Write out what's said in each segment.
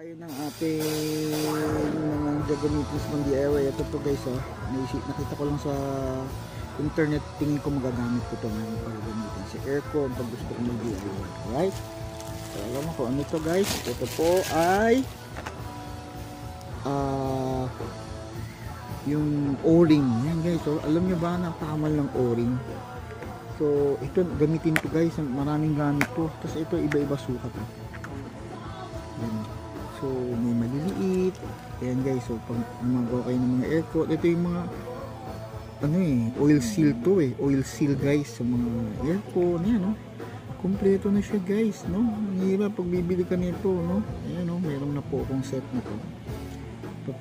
tayo ng ating mga gagamitin sa pang DIY. Ito to guys ha. Nakita ko lang sa internet, tingin ko magagamit ko ito ngayon para gamitin sa aircon pag gusto ko mag DIY. Alright? So alam mo kung ano ito guys. Ito po ay yung O-ring. Yan guys. So alam nyo ba napakamal ng O-ring? So ito gamitin ko guys. Maraming gamit to. Tapos ito iba-iba sukat ha. So may maliliit. Ayan guys, so pag gumagawa kayo ng mga aircon, ito yung mga ano oil seal to oil seal guys sa mga aircon. Ayan no, kompleto na siya guys no. Ang hirap pag bibili ka nito no. Ayan no, meron na po akong set na to.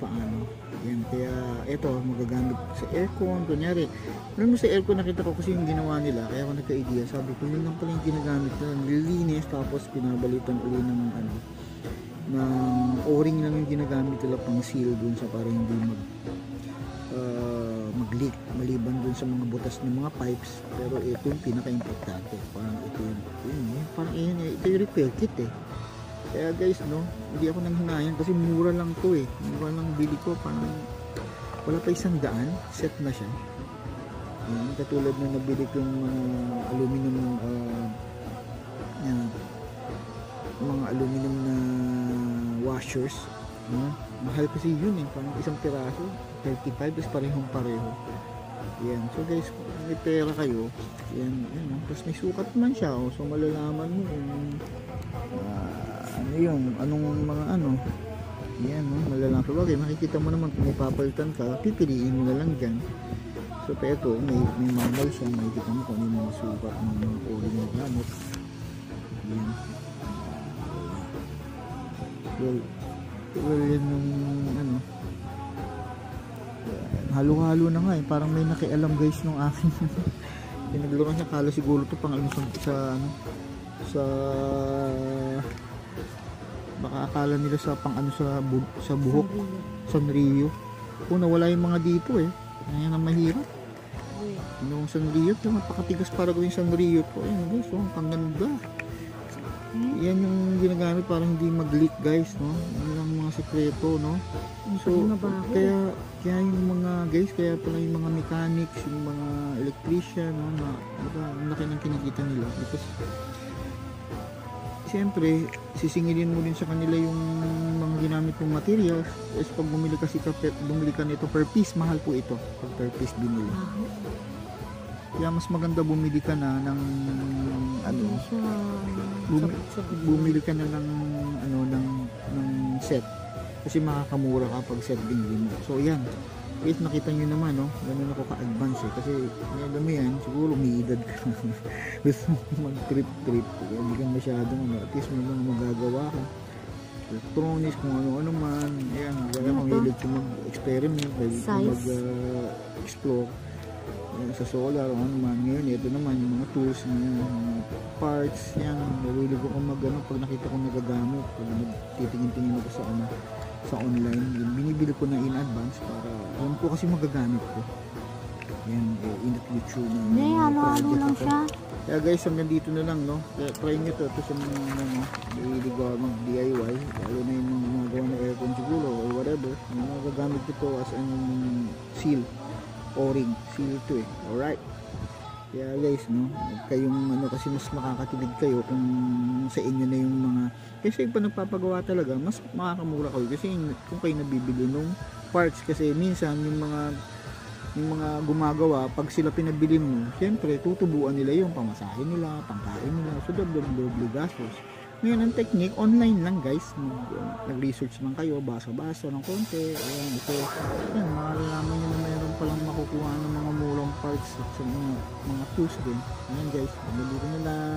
Paano? Ayan, kaya ito magagamit sa aircon. Kunyari, alam mo sa aircon nakita ko kasi yung ginawa nila, kaya ako nagka-idea, sabi ko yun lang pala yung ginagamit na nililinis tapos pinabalitan uli ng ano ng O-ring lang yung ginagamit nila pang seal dun sa para hindi mag-leak maliban dun sa mga butas ng mga pipes. Pero ito yung pinaka-importante, parang ito ito yung repair kit kaya guys no, hindi ako nanghinayan kasi mura lang to mura lang bili ko, parang wala pa 100 set na siya. Katulad na nabili kong aluminum mga aluminum na washers, no? Mahal kasi yun parang isang piraso 35 is parehong pareho. Yan, so guys kung may pera kayo yan tapos may sukat naman siya so malalaman mo kung ano yun, anong mga yan malalaman so bagay makikita mo naman kung may papalitan ka, pipiliin mo na lang dyan. So pero ito may manual siya, makikita mo kung ano yung mga sukat ng mga O-ring na gamit. Yan. Well yan yung halo-halo na nga parang may nakialam guys nung akin. Pinaglaro niya, kala siguro to pang sa baka akala nila sa pang sa buhok Sanrio. Nawala yung mga dito ayan ang mahirap yung Sanrio, yung napakatigas para gawing Sanrio to. Ayan guys, ang ganda. Yan yung ginagamit para hindi mag-leak guys no. Yan lang mga sekreto no. So kaya yung mga guys, kaya pala yung mga mechanics, yung mga electrician no, ang laki ng kinikita nila because siyempre sisingilin mo din sa kanila yung mga ginamit mong materials. Is pag bumili ka nito per piece, mahal po ito pag per piece binili. Kaya mas maganda bumili ka na ng bumili ka na ng ng set kasi makakamura ka pag set binili mo. So yan guys, nakita nyo naman no, ganun ako ka-advance kasi alam mo yan, siguro may edad ka gusto mag-trip kaya hindi ka masyadong at least may mga magagawa ka electronics kung ano man. Ayan, kaya kung hilig ko mag-experiment, mag-explore sa solar o ano man. Ngayon ito naman yung mga tools mga parts yan, nalulog ko pag nakita ko nagagamit, pag titingin-tingin ako sa online, binibili ko na in advance para alam ko kasi magagamit ko yan in the future na halo-halo lang siya. Kaya guys, hanggang dito na lang no. Kaya try nyo to sa mga hilig mag DIY, lalo na yung mga gawa na aircon siguro or whatever, magagamit ko to as an seal O-ring, seal ito alright. Kaya guys no, kayong kasi mas makakatipid kayo kung sa inyo na yung mga, kasi pa nagpapagawa talaga mas makakamura kayo kasi kung kayo nabibili nung parts. Kasi minsan yung mga gumagawa, pag sila pinabili mo, syempre tutubuan nila yung pamasahe nila, pangkain nila, so doble gastos. Ngayon ang technique, online lang guys, nag-research lang kayo, basa-basa ng konti, ayan, ito, yan, malalaman nyo na mayroon palang makukuha ng mga murang parts at sa mga tools din. Ayan guys, dito na lang.